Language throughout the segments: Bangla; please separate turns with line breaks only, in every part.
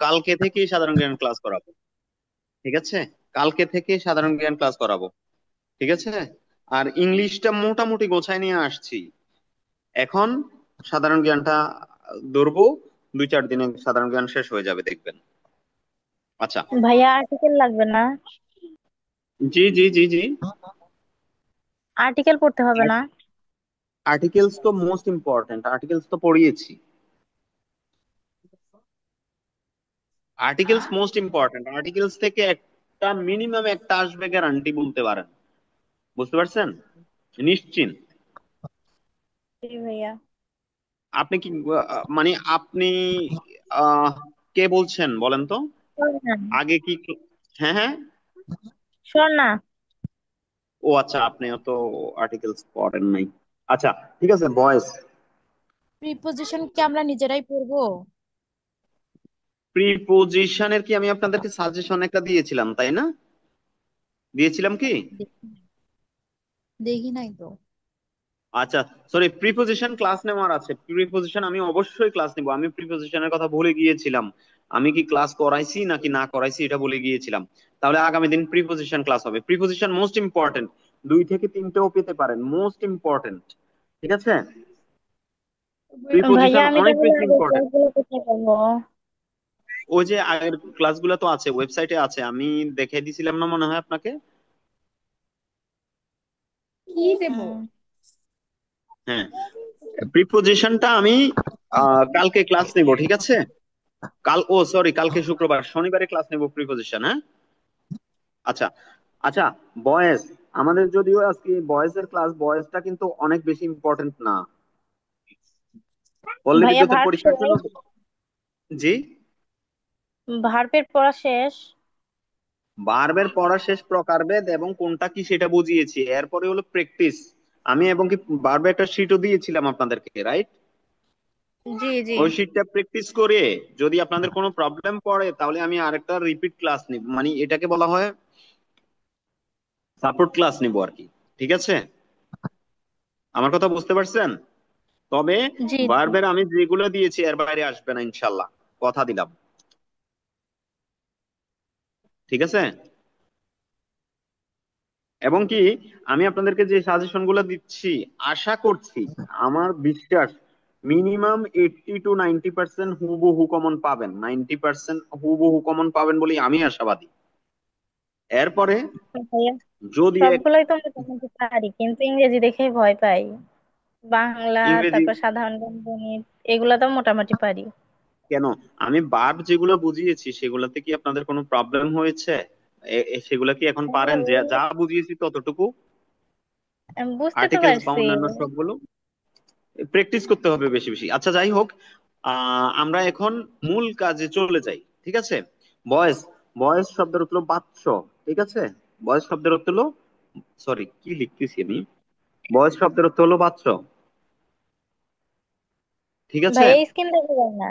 কালকে থেকেই সাধারণ জ্ঞান ক্লাস করাবো। ঠিক আছে, কালকে থেকে সাধারণ জ্ঞান ক্লাস করাবো। ঠিক আছে, আর ইংলিশটা মোটামুটি গোছায় নিয়ে আসছি। এখন সাধারণ জ্ঞানটা ধরবো, 2-4 দিনে সাধারণ জ্ঞান শেষ হয়ে যাবে দেখবেন। আচ্ছা।
ভাইয়া আর্টিকেল লাগবে না?
জি জি জি জি।
আর্টিকেল পড়তে হবে না?
আর্টিকেলস তো মোস্ট ইম্পর্টেন্ট, আর্টিকেলস তো পড়িয়েছি। আর্টিকেলস মোস্ট ইম্পর্টেন্ট, আর্টিকেলস থেকে একটা মিনিমাম একটা আসবে গ্যারান্টি বলতে পারেন। বুঝতে পারছেন? নিশ্চিন্ত।
জি ভাইয়া।
আপনি কি মানে আপনি আহ কে বলছেন বলেন তো?
স্বর্ণা।
আগে কি? হ্যাঁ হ্যাঁ।
স্বর্ণা।
ও আচ্ছা, আপনিও তো আর্টিকেলস পড়েন নাই। আচ্ছা, ঠিক আছে বয়েস।
প্রিপোজিশন কি আমরা নিজেরাই পড়বো?
প্রিপোজিশনের কি আমি আপনাদেরকে সাজেশন একটা দিয়েছিলাম তাই না? দিয়েছিলাম কি?
দেখি দেখি নাই তো।
আচ্ছা, সরি, প্রিপোজিশন ক্লাস নেওয়ার আছে। প্রিপোজিশন আমি অবশ্যই ক্লাস নিব, আমি প্রিপোজিশনের কথা ভুলে গিয়েছিলাম। আমি কি ক্লাস করাইছি নাকি না করাইছি এটা ভুলে গিয়েছিলাম। তাহলে আগামী দিন প্রিপোজিশন ক্লাস হবে। প্রিপোজিশন মোস্ট ইম্পর্টেন্ট, 2 থেকে 3টেও পেতে পারেন, মোস্ট ইম্পর্টেন্ট। ঠিক আছে,
ভাইয়া
প্রিপোজিশন
আমি
অনেক
তাহলে
বেশি
আগের
ইম্পর্টেন্ট।
ক্লাসগুলো কোথায় পাবো?
ওই যে আগের ক্লাসগুলো তো আছে, ওয়েবসাইটে আছে, আমি দেখাই দিছিলাম না মনে হয় আপনাকে?
কি দেবো?
হ্যাঁ, প্রিপোজিশনটা আমি কালকে ক্লাস নিব, ঠিক আছে? সরি, কালকে শুক্রবার, শনিবারে ক্লাস নেব প্রিপোজিশন, হ্যাঁ। আচ্ছা। আচ্ছা, বয়েস, আমাদের যদিও আজকে বয়েস এর ক্লাস, বয়েসটা কিন্তু অনেক বেশি ইম্পর্টেন্ট না। অলরেডি
ভাইয়া
তোদের
ভার্ব
পরীক্ষার জন্য।
শেষ?
জি।
ভার্বের পড়া শেষ?
বারবার পড়া শেষ, প্রকারভেদ এবং কোনটা কি সেটা বুঝিয়েছি, এরপরে হলো প্র্যাকটিস। আমি এবং কি বারবার একটা শিটও দিয়েছিলাম আপনাদেরকে, রাইট?
জি জি।
ওই শিটটা প্র্যাকটিস করে যদি আপনাদের কোনো প্রবলেম পড়ে তাহলে আমি আরেকটা রিপিট ক্লাস নিব, মানে এটাকে বলা হয় সাপোর্ট ক্লাস নিব আর কি। ঠিক আছে, আমার কথা বুঝতে পারছেন? তবে
জি জি।
বারবার আমি যেগুলো দিয়েছি এর বাইরে আসবে না ইনশাল্লাহ, কথা দিলাম। ঠিক আছে, এবং কি আমি আপনাদেরকে যে সাজেশন গুলো দিচ্ছি, আশা করছি, আমার বিশ্বাস, মিনিমাম 80-90% হুবহু কমন পাবেন, 90% হুবহু কমন পাবেন বলেই আমি আশাবাদী। এরপরে
ভাইয়া
যদি
সবগুলোই তো মোটামুটি পারি, কিন্তু ইংরেজি দেখেই ভয় পাই। বাংলা,
ইংরেজি
তারপর সাধারণ জ্ঞান, গণিত, এগুলা তো মোটামুটি পারি।
কেন, আমি বারব যেগুলো বুঝিয়েছি সেগুলোতে কি আপনাদের কোনো প্রবলেম হয়েছে? সেগুলা কি এখন
হ্যাঁ,
পারেন, যে যা বুঝিয়েছি ততটুকু?
আমি বুঝতে তো
আর্টিকেলস বা
পারছি।
অন্যান্য সবগুলো প্র্যাকটিস করতে হবে বেশি বেশি। আচ্ছা, যাই হোক, আমরা এখন মূল কাজে চলে যাই। ঠিক আছে, বয়েস, বয়েস শব্দের অর্থ হলো বাচ্চ। ঠিক আছে, বয়েস শব্দের অর্থ হলো, সরি কি লিখতেছি আমি, বয়েস শব্দের অর্থ হলো বাচ্চ। ঠিক আছে,
ভাইয়া স্ক্রিন দেখা যায় না।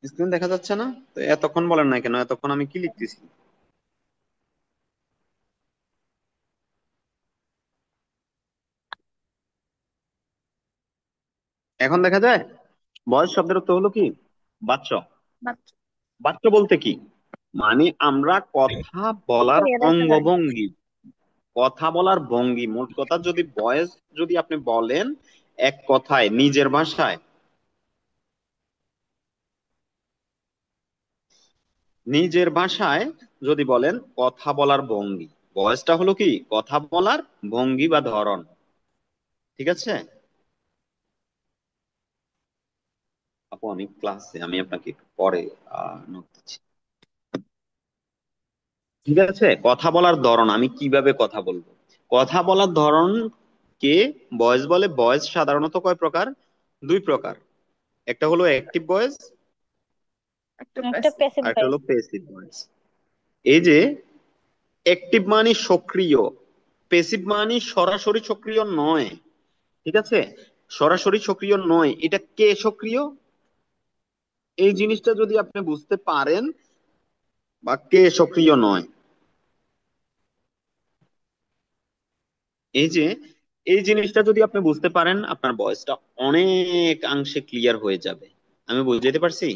স্ক্রিন দেখা যাচ্ছে না তো এতক্ষণ বলেন না কেন? এতক্ষণ আমি কি লিখতেছি? এখন দেখা যায়? বয়স শব্দের অর্থ হলো কি? বাচ্চ।
মাত্র।
বাচ্চ বলতে কি, মানে আমরা কথা বলার
ভাইয়া দেখা যায় না।
অঙ্গভঙ্গি, কথা বলার ভঙ্গি, মোট কথা যদি বয়স, যদি আপনি বলেন এক কথায় নিজের ভাষায়, নিজের ভাষায় যদি বলেন কথা বলার ভঙ্গি, বয়সটা হলো কি কথা বলার ভঙ্গি বা ধরন। ঠিক আছে আপু, আমি ক্লাসে, আমি আপনাকে একটু পরে নোট দিচ্ছি। ঠিক আছে, কথা বলার ধরন, আমি কিভাবে কথা বলবো, কথা বলার ধরন কে ভয়েস বলে। ভয়েস সাধারণত কয় প্রকার? 2 প্রকার। একটা হলো অ্যাক্টিভ ভয়েস,
একটা প্যাসিভ
আর একটা
ভয়েস।
হলো প্যাসিভ ভয়েস। এই যে অ্যাক্টিভ মানে সক্রিয়, প্যাসিভ মানে সরাসরি সক্রিয় নয়। ঠিক আছে, সরাসরি সক্রিয় নয়, এটা কে সক্রিয়, এই জিনিসটা যদি আপনি বুঝতে পারেন, বা কে সক্রিয় নয়, এই যে এই জিনিসটা যদি আপনি বুঝতে পারেন, আপনার ভয়েসটা অনেকাংশে ক্লিয়ার হয়ে যাবে। আমি বুঝাইতে পারছি?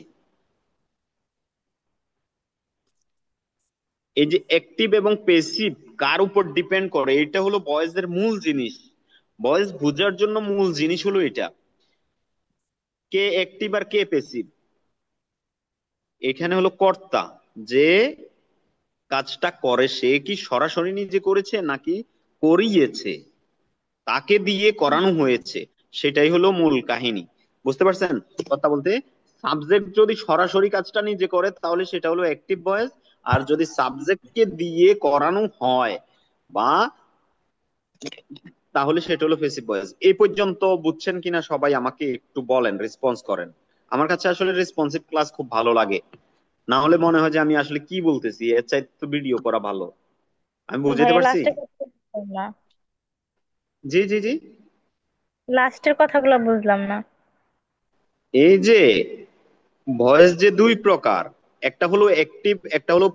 এই যে অ্যাক্টিভ এবং পেসিভ কার উপর ডিপেন্ড করে, এটা হলো ভয়েসের মূল জিনিস। ভয়েস বোঝার জন্য মূল জিনিস হলো এটা, কে অ্যাক্টিভ আর কে পেসিভ। এখানে হলো কর্তা, যে কাজটা করে সে কি সরাসরি নিজে করেছে নাকি করিয়েছে, তাকে দিয়ে করানো হয়েছে, সেটাই হলো মূল কাহিনী। বুঝতে পারছেন কথা বলতে? সাবজেক্ট যদি সরাসরি কাজটা নিজে করে তাহলে সেটা হলো অ্যাক্টিভ ভয়েস, আর যদি সাবজেক্টকে দিয়ে করানো হয় বা, তাহলে সেটা হলো প্যাসিভ ভয়েস। এই পর্যন্ত বুঝছেন কিনা সবাই আমাকে একটু বলেন, রেসপন্স করেন। আমার কাছে আসলে রেসপন্সিভ ক্লাস খুব ভালো লাগে, না হলে মনে হয় যে আমি আসলে কি বলতেছি, এর চাইতে তো ভিডিও করা ভালো। আমি বুঝাতে
ভাইয়া
পারছি?
লাস্টের কথা বুঝলাম না।
জি জি জি।
লাস্টের কথাগুলো বুঝলাম না।
এই যে ভয়েস যে দুই প্রকার, একটা হলো অ্যাক্টিভ, একটা হলো,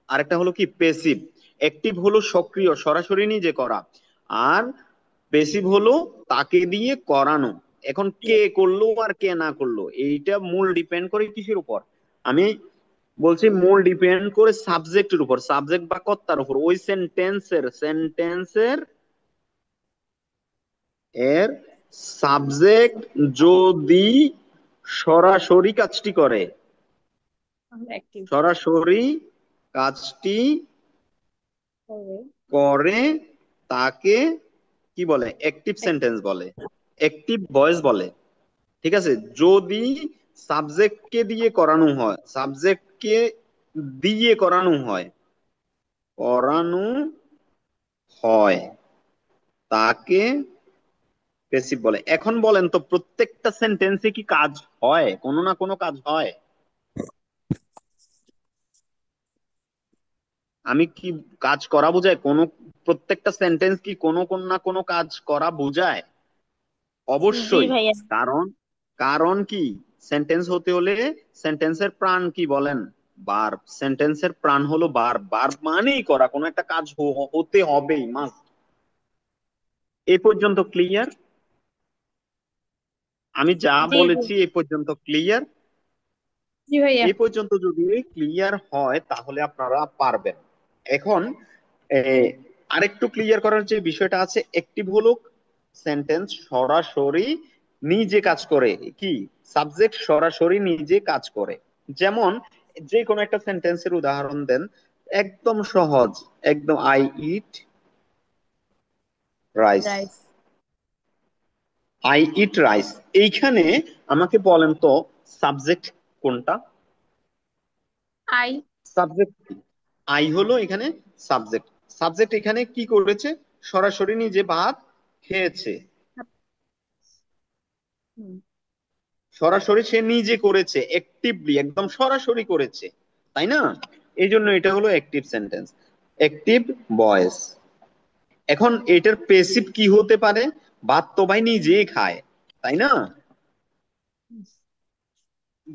আরেকটা হলো কি পেসিভ। অ্যাক্টিভ হলো সক্রিয় সরাসরি নিজে করা, আর পেসিভ হলো তাকে দিয়ে করানো। এখন কে করলো আর কে না করলো এইটা মূল ডিপেন্ড করে কিসের উপর? আমি বলছি মূল ডিপেন্ড করে সাবজেক্টের উপর, সাবজেক্ট বা কর্তার উপর, ওই সেন্টেন্সের এর সাবজেক্ট যদি সরাসরি কাজটি করে,
আমরা অ্যাক্টিভ
সরাসরি কাজটি
করবে।
করে, তাকে কি বলে? অ্যাক্টিভ সেন্টেন্স বলে, অ্যাক্টিভ ভয়েস বলে। ঠিক আছে? যদি সাবজেক্টকে দিয়ে করানো হয়, সাবজেক্টকে দিয়ে করানো হয়, তাকে প্যাসিভ বলে। এখন বলেন তো, প্রত্যেকটা সেন্টেন্সে কি কাজ হয়? কোনো না কোনো কাজ হয়। আমি কি কাজ করা বোঝায় কোনো, প্রত্যেকটা সেন্টেন্স কি কোনো কোন না কোনো কাজ করা বোঝায়?
জি
অবশ্যই।
ভাইয়া।
কারণ, কারণ কি, সেন্টেন্স হতে হলে সেন্টেন্সের প্রাণ কি বলেন? ভার্ব। সেন্টেন্সের প্রাণ হলো ভার্ব, ভার্ব মানেই করা, কোনো একটা কাজ হতে হবেই, মাস্ট। এই পর্যন্ত ক্লিয়ার? আমি যা
জি জি।
বলেছি এই পর্যন্ত ক্লিয়ার?
জি ভাইয়া।
এই পর্যন্ত যদি ক্লিয়ার হয় তাহলে আপনারা পারবেন। এখন এ, আরেকটু ক্লিয়ার করার যে বিষয়টা আছে, অ্যাক্টিভ হলো সেন্টেন্স সরাসরি নিজে কাজ করে, কি সাবজেক্ট সরাসরি নিজে কাজ করে। যেমন যে কোনো একটা সেন্টেন্সের উদাহরণ দেন, একদম সহজ, একদম, I eat rice.
Rice.
I eat rice, এইখানে আমাকে বলেন তো সাবজেক্ট কোনটা?
আই।
সাবজেক্ট কি? আই হলো এখানে সাবজেক্ট। সাবজেক্ট এখানে কি করেছে? সরাসরি নিজে ভাত খেয়েছে,
হুম।
সরাসরি সে নিজে করেছে, অ্যাক্টিভলি একদম সরাসরি করেছে, তাই না? এই জন্য এটা হলো অ্যাক্টিভ সেন্টেন্স, অ্যাক্টিভ ভয়েস। এখন এটার পেসিভ কি হতে পারে? ভাত তো ভাই নিজেই খায়, তাই না?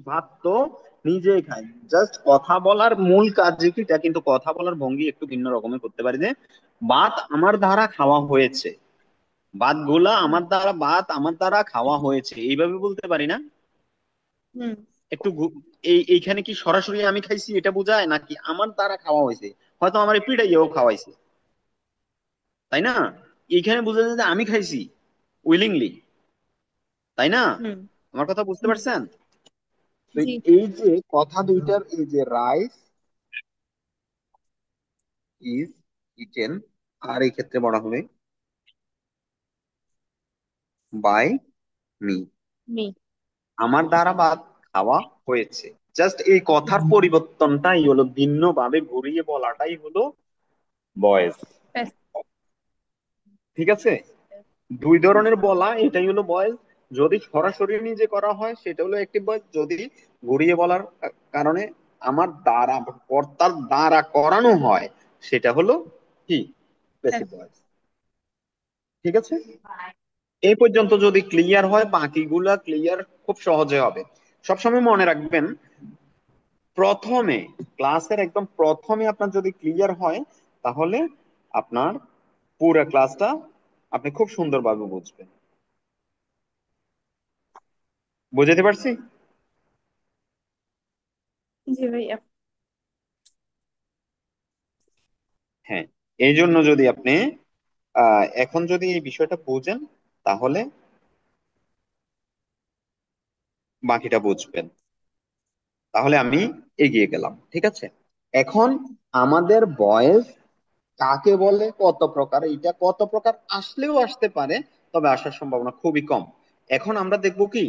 ভাত তো নিজেই খায়, জাস্ট কথা বলার মূল কাজ যেটা, কিন্তু কথা বলার ভঙ্গি একটু ভিন্ন রকমের করতে পারি যে ভাত আমার দ্বারা খাওয়া হয়েছে, ভাত আমার দ্বারা খাওয়া হয়েছে, এইভাবে বলতে পারি না?
হুম।
একটু এইখানে কি সরাসরি আমি খাইছি এটা বোঝায় নাকি আমার দ্বারা খাওয়া হয়েছে? হয়তো আমার পিটাইয়েও খাওয়াইছে, তাই না? এইখানে বোঝা যায় যে আমি খাইছি উইলিংলি, তাই না?
হুম।
আমার কথা বুঝতে
হুম।
পারছেন? তো
জি।
এই যে কথা দুইটার, এই যে রাইস ইজ ইটেন, আর এই ক্ষেত্রে বলা হবে বাই মি,
মি।
আমার দ্বারা ভাত খাওয়া হয়েছে। জাস্ট এই কথার পরিবর্তনটাই হলো, ভিন্ন ভাবে ঘুরিয়ে বলাটাই হলো ভয়েস।
ব্যাস।
ঠিক আছে? দুই ধরনের বলা, এটাই হলো ভয়েস। যদি সরাসরি নিজে করা হয় সেটা হলো অ্যাক্টিভ ভয়েস, যদি ঘুরিয়ে বলার কারণে আমার দ্বারা, কর্তার দ্বারা করানো হয়, সেটা হলো কি?
ব্যাস।
Passive voice. ঠিক আছে? এই পর্যন্ত যদি ক্লিয়ার হয় বাকিগুলা ক্লিয়ার খুব সহজে হবে। সবসময় মনে রাখবেন, প্রথমে ক্লাসের একদম প্রথমে আপনার যদি ক্লিয়ার হয় তাহলে আপনার পুরো ক্লাসটা আপনি খুব সুন্দরভাবে বুঝবেন। বুঝাতে পারছি?
জি ভাইয়া।
এই জন্য যদি আপনি এখন যদি এই বিষয়টা বুঝেন, তাহলে বাকিটা বুঝবেন। তাহলে আমি এগিয়ে গেলাম, ঠিক আছে। এখন আমাদের বয়েস কাকে বলে, কত প্রকার, এটা কত প্রকার আসলেও আসতে পারে, তবে আসার সম্ভাবনা খুবই কম। এখন আমরা দেখব কি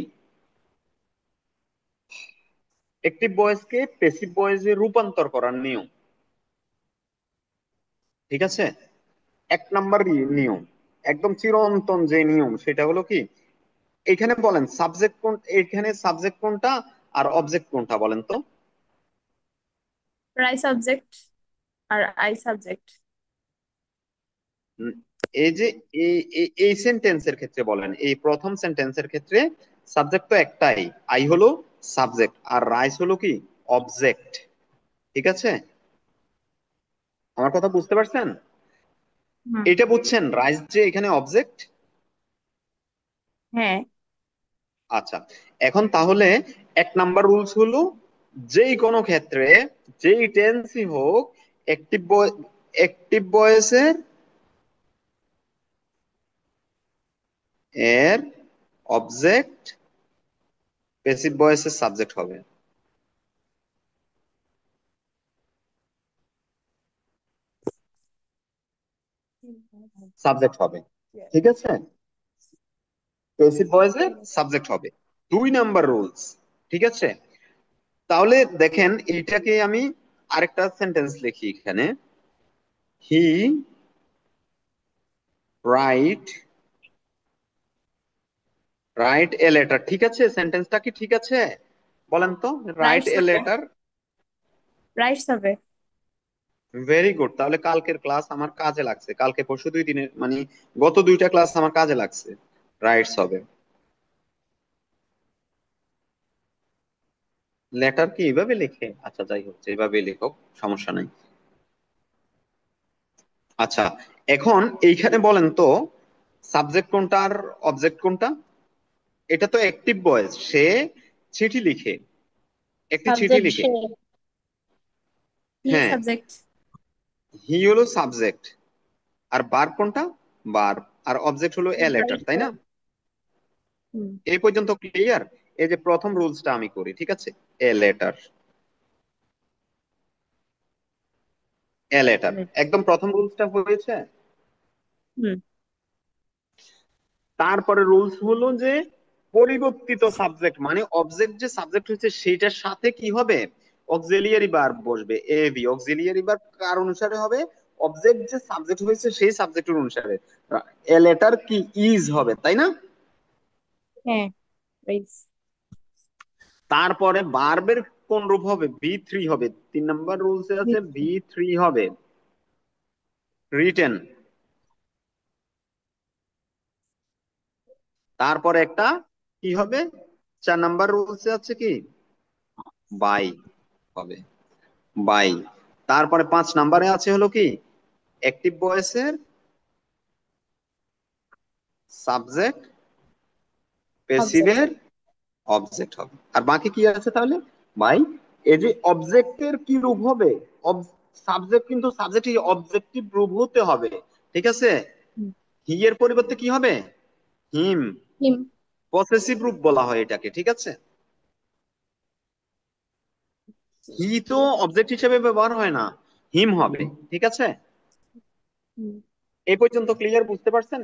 অ্যাক্টিভ ভয়েসকে প্যাসিভ ভয়েসে রূপান্তর করার নিয়ম, ঠিক আছে। এক নাম্বার নিয়ম, একদম চিরন্তন যে নিয়ম, সেটা হলো কি, এখানে বলেন সাবজেক্ট কোন, এখানে সাবজেক্ট কোনটা আর অবজেক্ট কোনটা বলেন তো।
রাই সাবজেক্ট আর আই সাবজেক্ট।
উম, এই যে এই সেন্টেন্সের ক্ষেত্রে বলেন, এই প্রথম সেন্টেন্সের ক্ষেত্রে সাবজেক্ট তো একটাই, আই হলো সাবজেক্ট আর রাইস হলো কি অবজেক্ট, ঠিক আছে। আমার কথা বুঝতে পারছেন?
হুম।
এটা বুঝছেন রাইস যে এখানে অবজেক্ট।
হ্যাঁ।
আচ্ছা, এখন তাহলে এক নাম্বার রুলস হলো, যেই কোনো ক্ষেত্রে যেই টেন্সই হোক, অ্যাক্টিভ অ্যাক্টিভ ভয়েসের এর অবজেক্ট প্যাসিভ ভয়েসের সাবজেক্ট হবে, সাবজেক্ট হবে, ঠিক আছে। প্যাসিভ ভয়েসের সাবজেক্ট হবে, দুই নাম্বার রুলস, ঠিক আছে। তাহলে দেখেন এইটাকে আমি আরেকটা সেন্টেন্স লিখি এখানে, he write write a letter, ঠিক আছে। সেন্টেন্সটা কি ঠিক আছে বলেন তো, রাইট
রাইটস
এ
হবে।
লেটার।
রাইটস হবে।
ভেরি গুড, তাহলে কালকের ক্লাস আমার কাজে লাগছে, কালকে পরশু 2 দিনের মানে গত 2টা ক্লাস আমার কাজে লাগছে। রাইটস হবে। লেটার কি এইভাবে লিখে? আচ্ছা যাই হোক, যেভাবে লিখো সমস্যা নাই। আচ্ছা, এখন এইখানে বলেন তো সাবজেক্ট কোনটা আর অবজেক্ট কোনটা। এটা তো অ্যাক্টিভ ভয়েস, সে চিঠি লিখে, একটি চিঠি
সাবজেক্ট
লিখে।
সে। হি
হ্যাঁ,
সাবজেক্ট।
হি হলো সাবজেক্ট, আর বার কোনটা, বার, আর অবজেক্ট হলো এ লেটার,
রাইট।
তাই না?
হুম।
এই পর্যন্ত ক্লিয়ার? এই যে প্রথম রুলসটা আমি করি, ঠিক আছে, এ লেটার, এ লেটার, একদম প্রথম রুলসটা হয়েছে।
হুম।
তারপরে রুলস হলো যে পরিবর্তিত সাবজেক্ট মানে অবজেক্ট যে সাবজেক্ট হচ্ছে সেটার সাথে কি হবে, অক্সিলিয়ারি ভার্ব বসবে, এবি অক্সিলিয়ারি ভার্ব কার অনুসারে হবে, অবজেক্ট যে সাবজেক্ট হয়েছে সেই সাবজেক্টের অনুসারে। এ লেটার কি ইজ হবে, তাই না?
হ্যাঁ। রাইটস।
তারপরে ভার্বের কোন রূপ হবে, বি থ্রি হবে, 3 নম্বর রুলসে আছে বি থ্রি হবে, রিটেন। তারপরে একটা কি হবে, 4 নম্বর রুলসে আছে কি, বাই হবে, বাই। তারপরে 5 নম্বরে আছে হলো কি, অ্যাক্টিভ ভয়েসের সাবজেক্ট
অবজেক্ট।
প্যাসিভের অবজেক্ট হবে। আর বাকি কি আছে তাহলে ভাই, এই যে অবজেক্টের কি রূপ হবে, সাবজেক্ট কিন্তু সাবজেক্ট অবজেক্টিভ রূপ হতে হবে, ঠিক আছে। হি এর পরিবর্তে কি হবে, হিম,
হিম।
পসেসিভ রূপ বলা হয় এটাকে, ঠিক আছে। হি তো অবজেক্ট হিসেবে ব্যবহার হয় না, হিম হবে, ঠিক আছে। এই পর্যন্ত ক্লিয়ার, বুঝতে পারছেন?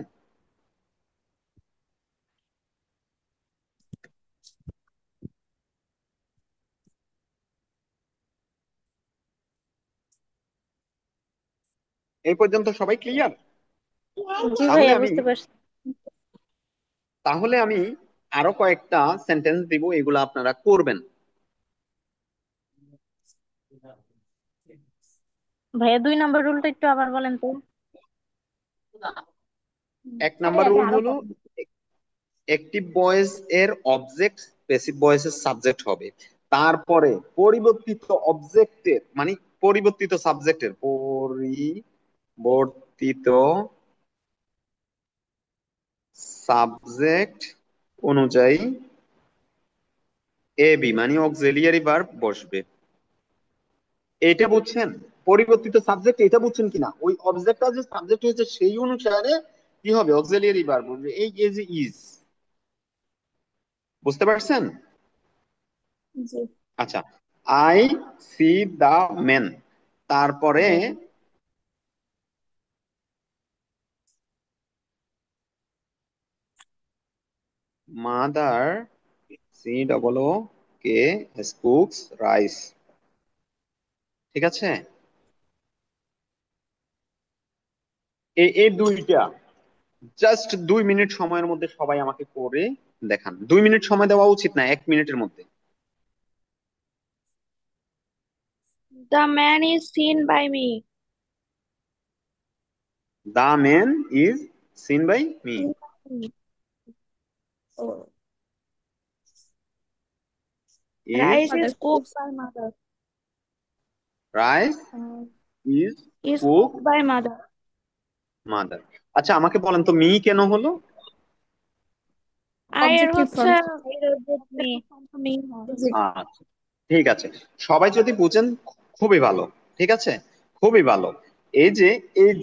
এই পর্যন্ত সবাই ক্লিয়ার?
জি
তাহলে
ভাইয়া
আমি
বুঝতে পারছি।
তাহলে আমি আরো কয়েকটা সেন্টেন্স দিব, এগুলো আপনারা করবেন।
ভাইয়া 2 নম্বর রুলটা একটু আবার বলেন তো।
1 নম্বর রুল হলো অ্যাক্টিভ ভয়েস এর অবজেক্ট প্যাসিভ ভয়েসের সাবজেক্ট হবে, তারপরে পরিবর্তিত অবজেক্টের মানে পরিবর্তিত সাবজেক্টের পরিবর্তিত সাবজেক্ট অনুযায়ী এবি মানে অক্সিলিয়ারি ভার্ব বসবে। এটা বুঝছেন? পরিবর্তিত সাবজেক্ট, এটা বুঝছেন কিনা? ওই অবজেক্টটা যে সাবজেক্ট হয়েছে সেই অনুসারে কি হবে, অক্সিলিয়ারি ভার্ব হবে। এই যে ইজ, বুঝতে পারছেন?
জি।
আচ্ছা, আই সি দা ম্যান, তারপরে mother, C double O K S, cooks rice. ঠিক আছে, এই দুইটা জাস্ট 2 মিনিট সময়ের মধ্যে সবাই আমাকে করে দেখান। 2 মিনিট সময় দেওয়া উচিত না, 1 মিনিটের মধ্যে।
The man is seen by me.
The man is seen by me.
Seen by me. Oh.
Is
Rice
Mother
is cooked by mother.
Rice
Uh,
is
is
cook
cooked by mother.
Mother. আচ্ছা, আমাকে বলেন তো মি কেন হলো?
এর
objective
হচ্ছে
form.
me. Me হয়।
আচ্ছা, ঠিক আছে, সবাই যদি বুঝেন খুবই ভালো। ঠিক আছে, খুবই ভালো। এই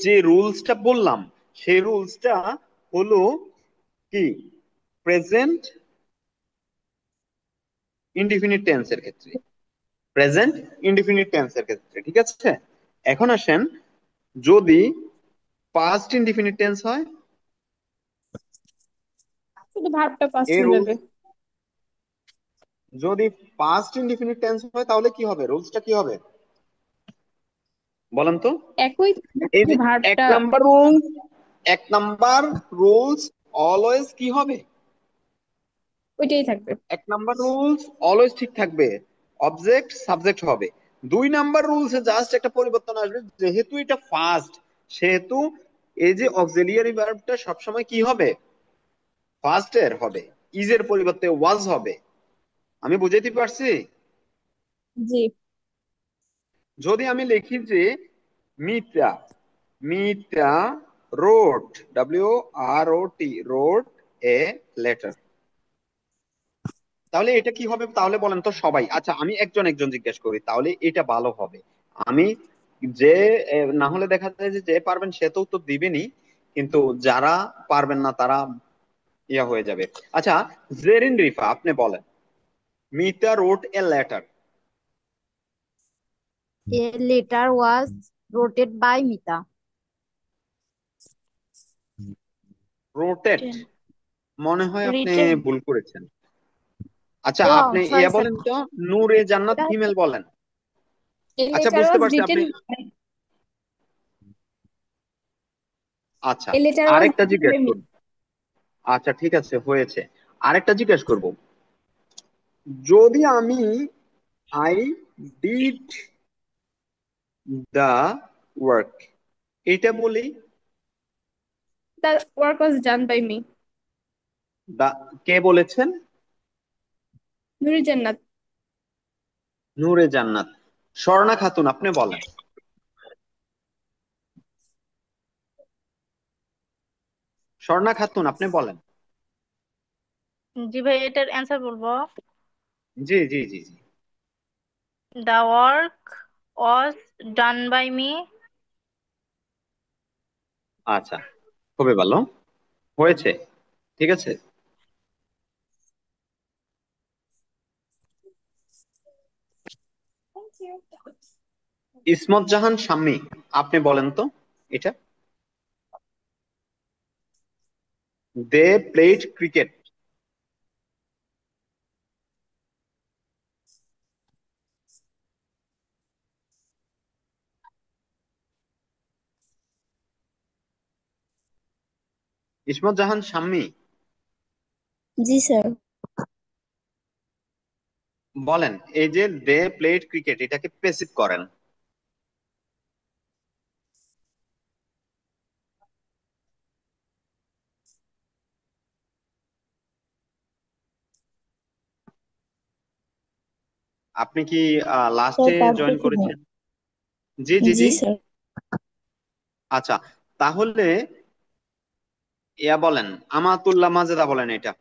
যে রুলসটা বললাম, সেই রুলসটা হলো কি, প্রেজেন্ট ইনডিফিনিট টেন্সের ক্ষেত্রে, প্রেজেন্ট ইনডিফিনিট টেন্সের ক্ষেত্রে। ঠিক আছে, এখন আসেন, যদি পাস্ট ইনডিফিনিট টেন্স হয়,
শুধু ভার্বটা পাস্ট
এই
হয়ে
রুলস,
যাবে।
যদি পাস্ট ইনডিফিনিট টেন্স হয় তাহলে কি হবে, রুলসটা কি হবে বলেন তো?
একই,
এই
যে
যে এক
ভার্বটা
নাম্বার রুল, এক নাম্বার রুলস অলওয়েজ কি হবে,
ওইটাই থাকবে।
এক নাম্বার রুলস অলওয়েজ ঠিক থাকবে, অবজেক্ট সাবজেক্ট হবে। 2 নাম্বার রুলসে জাস্ট একটা পরিবর্তন আসবে, যেহেতু এটা ফার্স্ট, সেহেতু এই যে অক্সিলিয়ারি ভার্বটা সবসময় কি হবে, ফার্স্ট এর হবে, ইজের পরিবর্তে ওয়াজ হবে। আমি বুঝাইতে পারছি?
জি।
যদি আমি লিখি যে Mita, Mita road, WROT, road a letter, তাহলে এটা কি হবে তাহলে বলেন তো সবাই? আচ্ছা, আমি একজন একজন জিজ্ঞেস করি, তাহলে এটা ভালো হবে। আমি যে না হলে দেখা যায় যে যে পারবেন সে তো উত্তর দিবেনই, কিন্তু যারা পারবেন না তারা ইয়া হয়ে যাবে। আচ্ছা, জেরিন রিফা, আপনি বলেন, Mita road a letter.
A letter was written by Mita.
Rotate,
Written.
মনে হয় আপনি
Written.
ভুল করেছেন। আচ্ছা,
Oh,
আপনি
sorry,
ইয়া
sir.
বলেন তো, নূরে জান্নাত
এটা হচ্ছে
ফিমেল বলেন।
A
আচ্ছা,
letter
বুঝতে
was
পারছি আপনি।
written,
আচ্ছা,
a letter was
আরেকটা
written by
জিজ্ঞেস
me.
করুন। আচ্ছা, ঠিক আছে, হয়েছে। আরেকটা জিজ্ঞেস করব, যদি আমি আই ডিড দা ওয়ার্ক এটা বলি,
The work was done by me.
দা কে বলেছেন?
নুরি জান্নাত।
নূরে জান্নাত। স্বর্ণা খাতুন, আপনি বলেন। স্বর্ণা খাতুন, আপনি বলেন।
জি ভাই, এটার অ্যান্সার বলবো।
জি জি জি জি।
The work was done by me.
আচ্ছা, খুবই ভালো হয়েছে। ঠিক আছে,
Thank you.
ইসমত জাহান শাম্মী, আপনি বলেন তো এটা। They played cricket. Ismat Jahan Shammi,
জি স্যার।
বলেন, এই যে দে প্লেড ক্রিকেট এটাকে পেসিভ করেন। আপনি কি
স্যার
লাস্টে জয়েন
পারতেছি না।
করেছেন? জি জি
জি
জি।
স্যার।
আচ্ছা, তাহলে ইয়া বলেন, আমাতুল্লাহ মাজেদা বলেন এটা।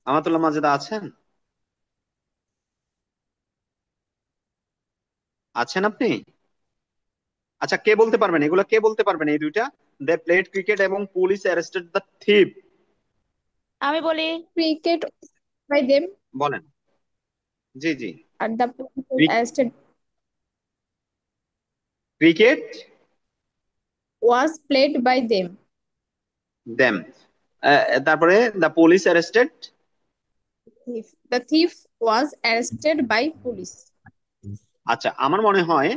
আমাতুল্লাহ মাজেদা আছেন? আছেন আপনি? আচ্ছা, কে বলতে পারবেন এগুলা, কে বলতে পারবেন এই দুইটা? দে প্লেড ক্রিকেট এবং পুলিশ অ্যারেস্টেড দ্য থিপ।
আমি বলি।
Cricket by them
বলেন। জি জি।
and the police was arrested
cricket
was played by them.
Them, তারপরে the police arrested.
The thief was arrested by police.
আচ্ছা, আমার মনে হয়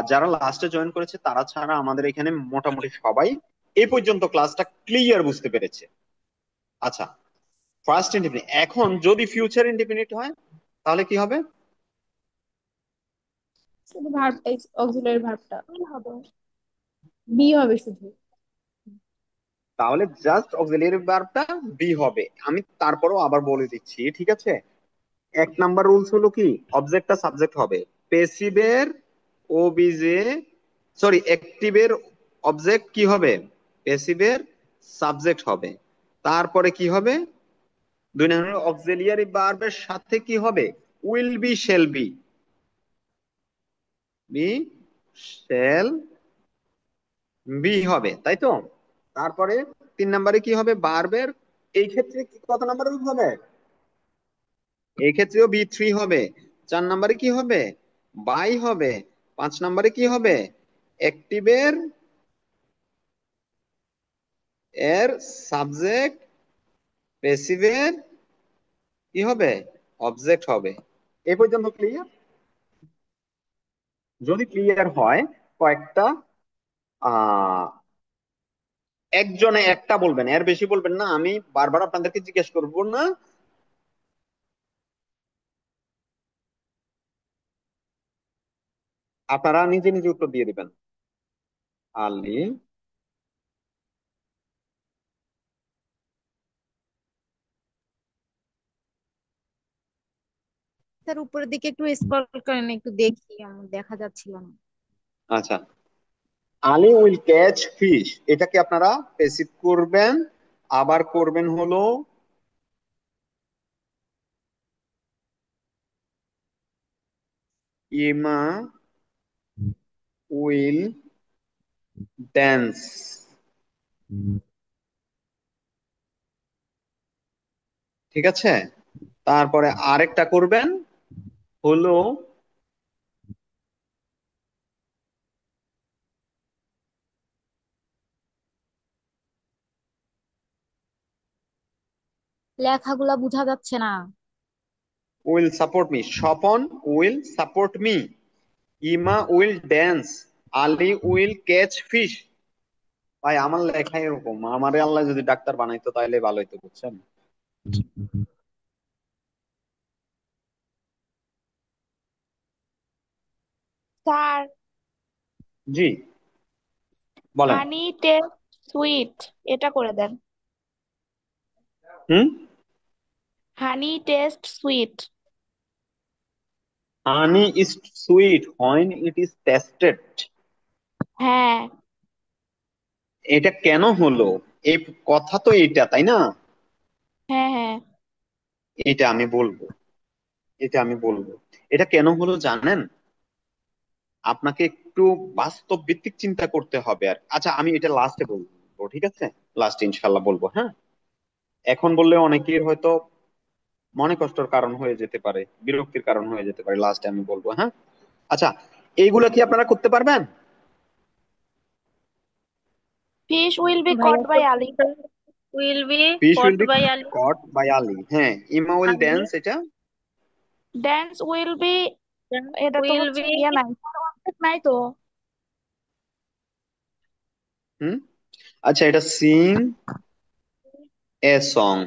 যারা লাস্টে জয়েন করেছে তারা ছাড়া আমাদের এখানে মোটামুটি সবাই এই পর্যন্ত ক্লাসটা ক্লিয়ার বুঝতে পেরেছে। আচ্ছা, ফার্স্ট ইনডিফিনিট। এখন যদি ফিউচার ইনডিফিনিট হয় তাহলে কি হবে?
শুধু ভার্ব অক্সিলারি ভার্বটা হবে বি হবে শুধু।
তাহলে জাস্ট অক্সিলারি ভার্বটা বি হবে। আমি তারপরও আবার বলে দিচ্ছি, ঠিক আছে? এক নাম্বার রুলস হলো কি, অবজেক্টটা সাবজেক্ট হবে। পেসিভের ওবিজে, সরি, অ্যাক্টিভের অবজেক্ট কি হবে? পেসিভের সাবজেক্ট হবে। তারপরে কি হবে? দুই নম্বর অক্সিলিয়ারি ভার্বের সাথে কি হবে? Will be, shall be, be shall be হবে, তাই তো? তারপরে তিন নম্বরে কি হবে? ভার্বের, এই ক্ষেত্রে কত নাম্বার রুল হবে? এই ক্ষেত্রেও বি থ্রি হবে। চার নম্বরে কি হবে? বাই হবে। পাঁচ নম্বরে কি হবে? অ্যাক্টিভের এর সাবজেক্ট, প্যাসিভের কি হবে? অবজেক্ট হবে। এই পর্যন্ত ক্লিয়ার? যদি ক্লিয়ার হয় কয়েকটা আহ একজনে একটা বলবেন, এর বেশি বলবেন না, আমি বারবার আপনাদেরকে জিজ্ঞেস করবো না। আপনারা নিজে নিজে উত্তর দিয়ে দিবেন। আলী
স্যার উপরের দিকে একটু স্ক্রল করেন, একটু দেখি, আমার দেখা যাচ্ছিল না।
আচ্ছা, আলী উইল ক্যাচ ফিশ, এটাকে আপনারা প্যাসিভ করবেন। আবার করবেন হলো ইমা উইল ড্যান্স, ঠিক আছে? তারপরে আরেকটা করবেন হলো
লেখাগুলা বোঝা যাচ্ছে না।
Will support me, Swapan will support me, Ima will dance, Ali will catch fish. ভাই আমার লেখা এরকম, আমারে আল্লাহ যদি ডাক্তার বানাইতো তাহলে ভালো হইতো, বুঝছেন?
স্যার,
জি বলেন।
হানি টেস্ট সুইট এটা করে দেন।
হুম।
Honey taste sweet.
Honey is sweet when it is tasted.
হ্যাঁ।
এটা কেন হলো? এই কথা তো এটা, তাই না?
হ্যাঁ হ্যাঁ।
এটা আমি বলবো, এটা আমি বলবো। এটা কেন হলো জানেন? আপনাকে একটু বাস্তব ভিত্তিক চিন্তা করতে হবে। আর আচ্ছা, আমি এটা লাস্টে বলবো, ঠিক আছে? লাস্টে ইনশাল্লাহ বলবো, হ্যাঁ? এখন বললে অনেকের হয়তো মনে কষ্টের কারণ হয়ে যেতে পারে, বিরক্তির কারণ হয়ে যেতে পারে, লাস্টে আমি বলবো, হ্যাঁ? আচ্ছা, এইগুলা কি আপনারা করতে পারবেন?
ফিশ উইল বি কট
ভাইয়া
by Ali.
Will be
fish
caught
will be
by Ali.
Caught by Ali, হ্যাঁ। ইমা উইল
আলী
ড্যান্স, এটা
ড্যান্স উইল বি, এটা তো
উইল
হচ্ছে
বি
ইয়ে নাই, নাই তো।
হুম। আচ্ছা, এটা সিং এ সং,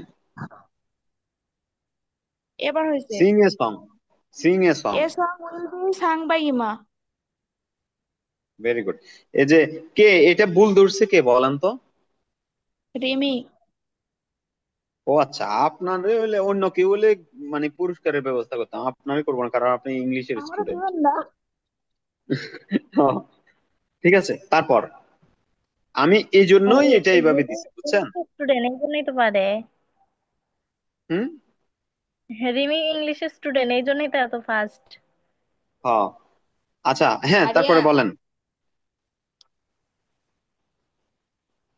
এবার হয়েছে।
Sing a song, sing a song.
A song will be sung by Ima.
Very good. এই যে, কে এটা ভুল ধরছে কে বলেন তো?
রিমি।
ও আচ্ছা, আপনারে হলে অন্য কেউ হলে মানে পুরস্কারের ব্যবস্থা করতাম, আপনারই করবো না কারণ আপনি ইংলিশের
আমারও
স্টুডেন্ট।
দিবেন না।
ঠিক আছে, তারপর আমি এই জন্যই এটা এইভাবে দিছি, বুঝছেন?
স্টুডেন্ট, এই জন্যই তো পারে।
হুম।
রিমি ইংলিশের স্টুডেন্ট, এই জন্যই তো এত ফাস্ট।
হ। আচ্ছা, হ্যাঁ,
আরিয়া,
তারপরে বলেন।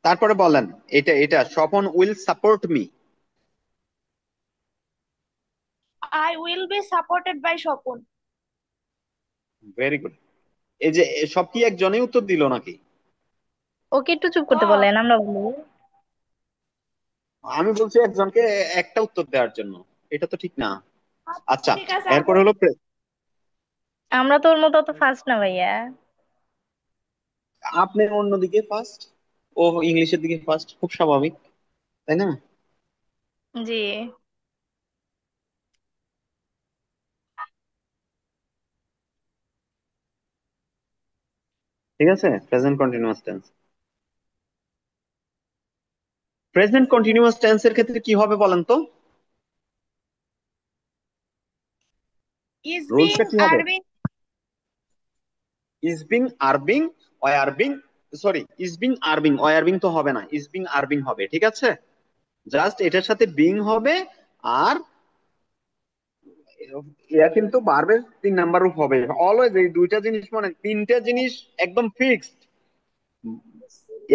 তারপরে বলেন। এটা এটা Swapan will support me.
I will be supported by Shopon.
Very good. এই যে সব কি একজনেই উত্তর দিল নাকি?
ওকে একটু চুপ করতে
Oh,
বলেন, আমরা বলি।
আমি বলছি একজনকে একটা উত্তর দেওয়ার জন্য। এটা তো ঠিক না। আচ্ছা,
ঠিক আছে
এরপর হলো
আমরা তো ওর মতো অত ফাস্ট না ভাইয়া।
আপনি অন্যদিকে ফার্স্ট, ও ইংলিশের দিকে ফার্স্ট, খুব স্বাভাবিক, তাই না?
জি।
ঠিক আছে, present continuous tense. Present continuous টেন্সের ক্ষেত্রে কি হবে বলেন তো?
is
রুলসটা
being
কি হবে?
are being
is being, are being, were being. Sorry, is being are being, were being তো হবে না, ইজ বিং আর বিং হবে, ঠিক আছে? জাস্ট এটার সাথে বিং হবে। আর এরা কিন্তু ভার্বের 3 নাম্বার রূপ হবে অলওয়েজ। এই দুইটা জিনিস, মানে তিনটা জিনিস একদম ফিক্সড।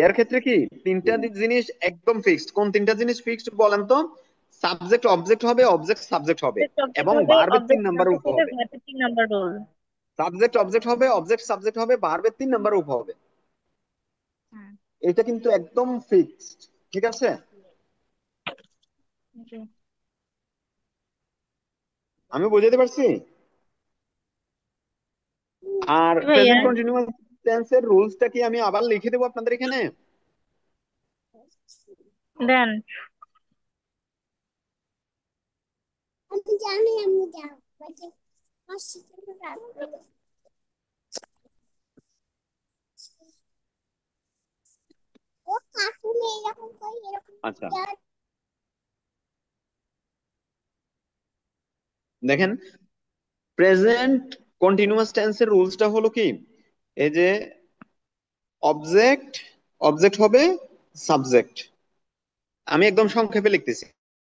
এর ক্ষেত্রে কি তিনটা জিনিস একদম ফিক্সড? কোন তিনটা জিনিস ফিক্সড বলেন তো? সাবজেক্ট অবজেক্ট হবে, অবজেক্ট সাবজেক্ট হবে,
অবজেক্ট
এবং
হবে,
ভার্বের তিন
অবজেক্ট
নাম্বার রূপ
সাবজেক্ট হবে,
হবে।
ভার্বের 3 নাম্বার রুল।
সাবজেক্ট অবজেক্ট হবে, অবজেক্ট সাবজেক্ট হবে, ভার্বের 3 নাম্বার রূপ হবে।
হুম।
এটা কিন্তু একদম ফিক্সড, ঠিক আছে?
জি।
আমি বুঝাতে পারছি? আর
জি ভাইয়া।
প্রেজেন্ট কন্টিনিউয়াস টেন্সের রুলসটা কি আমি আবার লিখে দেবো আপনাদের এখানে?
দেন।
আচ্ছা, দেখেন, প্রেজেন্ট কন্টিনিউয়াস টেন্সের রুলসটা হলো কি, এই যে অবজেক্ট, অবজেক্ট হবে, সাবজেক্ট। আমি একদম সংক্ষেপে লিখতেছি।